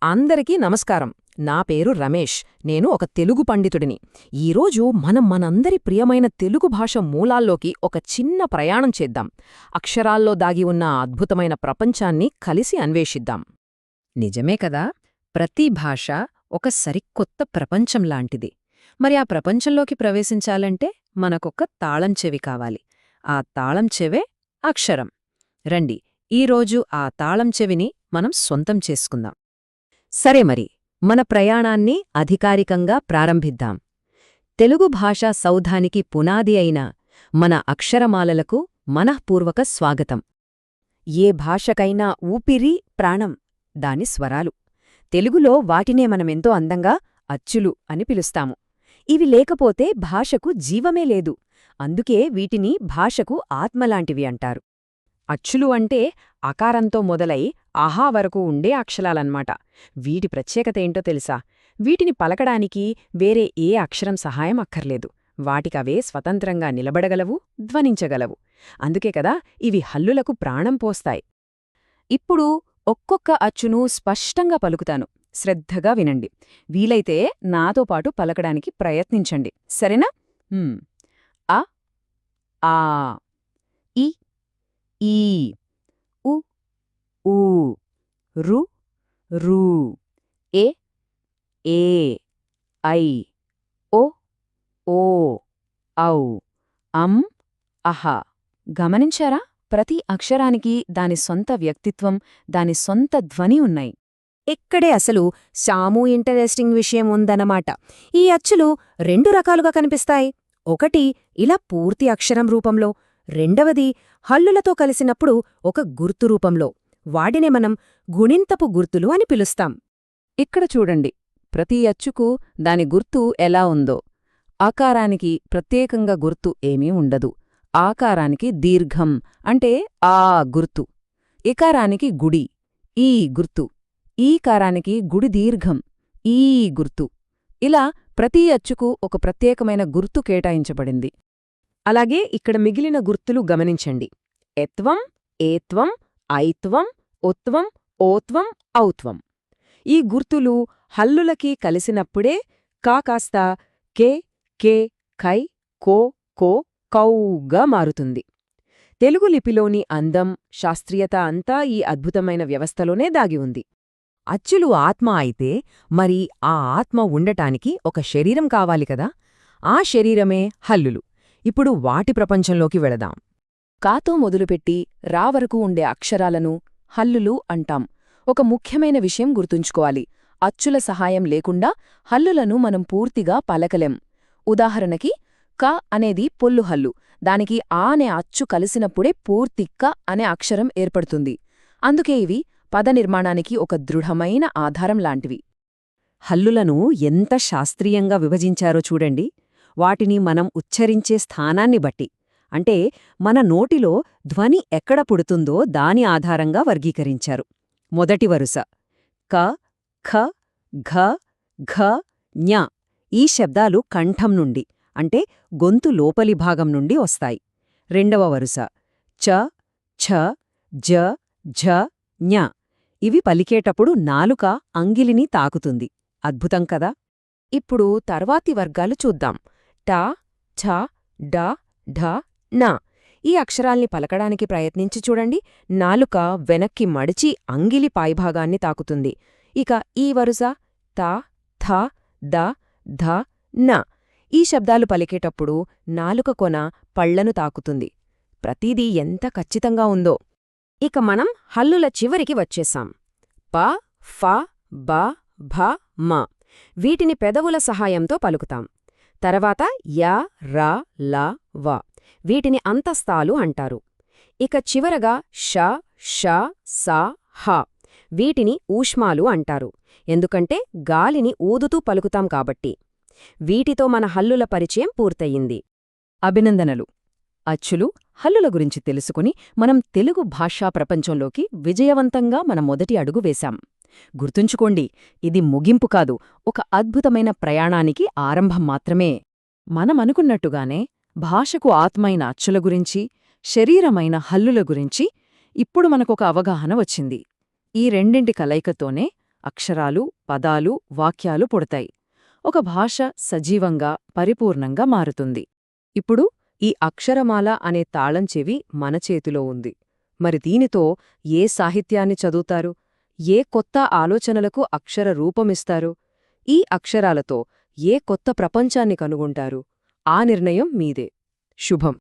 అందరికీ నమస్కారం. నా పేరు రమేష్. నేను ఒక తెలుగు పండితుడిని. ఈరోజు మనందరి ప్రియమైన తెలుగు భాష మూలాల్లోకి ఒక చిన్న ప్రయాణం చేద్దాం. అక్షరాల్లో దాగి ఉన్న అద్భుతమైన ప్రపంచాన్ని కలిసి అన్వేషిద్దాం. నిజమే కదా, ప్రతి భాష ఒక సరికొత్త ప్రపంచంలాంటిది. మరి ఆ ప్రపంచంలోకి ప్రవేశించాలంటే మనకొక తాళం చెవి కావాలి. ఆ తాళం చెవే అక్షరం. రండి, ఈరోజు ఆ తాళం చెవిని మనం సొంతం చేసుకుందాం. సరే, మరి మన ప్రయాణాన్ని అధికారికంగా ప్రారంభిద్దాం. తెలుగు భాషా సౌధానికి పునాది అయిన మన అక్షరమాలలకు మనఃపూర్వక స్వాగతం. ఏ భాషకైనా ఊపిరి, ప్రాణం దాని స్వరాలు. తెలుగులో వాటినే మనమెంతో అందంగా అచ్చులు అని పిలుస్తాము. ఇవి లేకపోతే భాషకు జీవమే లేదు. అందుకే వీటిని భాషకు ఆత్మలాంటివి అంటారు. అచ్చులు అంటే అకారంతో మొదలై ఆహా వరకు ఉండే అక్షరాలన్నమాట. వీటి ప్రత్యేకతేంటో తెలుసా? వీటిని పలకడానికి వేరే ఏ అక్షరం సహాయం అక్కర్లేదు. వాటికవే స్వతంత్రంగా నిలబడగలవు, ధ్వనించగలవు. అందుకే కదా ఇవి హల్లులకు ప్రాణం పోస్తాయి. ఇప్పుడు ఒక్కొక్క అచ్చును స్పష్టంగా పలుకుతాను. శ్రద్ధగా వినండి. వీలైతే నాతో పాటు పలకడానికి ప్రయత్నించండి, సరేనా? అ, ఆ, ఇ, ఈ, ఉ, ఊ, రు, రూ, ఏ, ఏ, ఐ, ఓ, ఓ, ఔ, అం, అహ. గమనించారా? ప్రతి అక్షరానికి దాని సొంత వ్యక్తిత్వం, దాని సొంత ధ్వని ఉన్నాయి. ఇక్కడే అసలు సాము ఇంటరెస్టింగ్ విషయం ఉందన్నమాట. ఈ అచ్చులు రెండు రకాలుగా కనిపిస్తాయి. ఒకటి ఇలా పూర్తి అక్షరం రూపంలో, రెండవది హల్లులతో కలిసినప్పుడు ఒక గుర్తు రూపంలో. వాటినే మనం గుణింతపు గుర్తులు అని పిలుస్తాం. ఇక్కడ చూడండి, ప్రతి అచ్చుకు దాని గుర్తు ఎలా ఉందో. ఆకారానికి ప్రత్యేకంగా గుర్తు ఏమీ ఉండదు. ఆకారానికి దీర్ఘం అంటే ఆ గుర్తు, ఇకారానికి గుడి ఈ గుర్తు, ఈకారానికి గుడి దీర్ఘం ఈ గుర్తు. ఇలా ప్రతి అచ్చుకు ఒక ప్రత్యేకమైన గుర్తు కేటాయించబడింది. అలాగే ఇక్కడ మిగిలిన గుర్తులు గమనించండి. ఎత్వం, ఏత్వం, ఐత్వం, ఉత్వం, ఓత్వం, ఔత్వం. ఈ గుర్తులు హల్లులకి కలిసినప్పుడే కా కాస్త కే, కే, కై, కో, కో, కౌగా మారుతుంది. తెలుగు లిపిలోని అందం, శాస్త్రీయత అంతా ఈ అద్భుతమైన వ్యవస్థలోనే దాగి ఉంది. అచ్చులు ఆత్మ అయితే మరి ఆ ఆత్మ ఉండటానికి ఒక శరీరం కావాలి కదా. ఆ శరీరమే హల్లులు. ఇప్పుడు వాటి ప్రపంచంలోకి వెళదాం. కాతో మొదలుపెట్టి రా వరకు ఉండే అక్షరాలను హల్లులు అంటాం. ఒక ముఖ్యమైన విషయం గుర్తుంచుకోవాలి. అచ్చుల సహాయం లేకుండా హల్లులను మనం పూర్తిగా పలకలేం. ఉదాహరణకి క అనేది పొల్లు హల్లు. దానికి ఆ అనే అచ్చు కలిసినప్పుడే పూర్తి క అనే అక్షరం ఏర్పడుతుంది. అందుకే ఇవి పదనిర్మాణానికి ఒక దృఢమైన ఆధారం లాంటివి. హల్లులను ఎంత శాస్త్రీయంగా విభజించారో చూడండి. వాటిని మనం ఉచ్చరించే స్థానాన్ని బట్టి, అంటే మన నోటిలో ధ్వని ఎక్కడ పుడుతుందో దాని ఆధారంగా వర్గీకరించారు. మొదటి వరుస క, ఖ, ఘ, ఘ, ఞ. ఈ శబ్దాలు కంఠం నుండి, అంటే గొంతు లోపలి భాగం నుండి వస్తాయి. రెండవ వరుస చ, ఛ, జ, ఝ, ఞ. ఇవి పలికేటప్పుడు నాలుక అంగిలిని తాకుతుంది. అద్భుతం కదా. ఇప్పుడు తర్వాతి వర్గాలు చూద్దాం. ట, ఛ, డ, ఢ, న. ఈ అక్షరాల్ని పలకడానికి ప్రయత్నించి చూడండి. నాలుక వెనక్కి మడిచి అంగిలి పైభాగాన్ని తాకుతుంది. ఇక ఈ వరుస త, థ, ద, ధ, న. ఈ శబ్దాలు పలికేటప్పుడు నాలుక కొన పళ్లను తాకుతుంది. ప్రతిదీ ఎంత ఖచ్చితంగా ఉందో. ఇక మనం హల్లుల చివరికి వచ్చేశాం. ప, ఫ, బ, భ, మ. వీటిని పెదవుల సహాయంతో పలుకుతాం. తర్వాత య, ర, ల, వ. వీటిని అంతస్తాలు అంటారు. ఇక చివరగా ష, ష, స, హ. వీటిని ఊష్మాలు అంటారు. ఎందుకంటే గాలిని ఊదుతూ పలుకుతాం కాబట్టి. వీటితో మన హల్లుల పరిచయం పూర్తయింది. అభినందనలు. అచ్చులు, హల్లుల గురించి తెలుసుకుని మనం తెలుగు భాషా ప్రపంచంలోకి విజయవంతంగా మన మొదటి అడుగు వేశాం. గుర్తుంచుకోండి, ఇది ముగింపు కాదు, ఒక అద్భుతమైన ప్రయాణానికి ఆరంభం మాత్రమే. మనమనుకున్నట్టుగానే భాషకు ఆత్మైన అచ్చుల గురించి, శరీరమైన హల్లుల గురించి ఇప్పుడు మనకొక అవగాహన వచ్చింది. ఈ రెండింటి కలయికతోనే అక్షరాలు, పదాలు, వాక్యాలు పుడతాయి. ఒక భాష సజీవంగా, పరిపూర్ణంగా మారుతుంది. ఇప్పుడు ఈ అక్షరమాల అనే తాళం చెవి మన చేతిలో ఉంది. మరి దీనితో ఏ సాహిత్యాన్ని చదువుతారు? ఏ కొత్త ఆలోచనలకు అక్షర రూపమిస్తారు? ఈ అక్షరాలతో ఏ కొత్త ప్రపంచాన్ని కనుగొంటారు? ఆ నిర్ణయం మీదే. శుభం.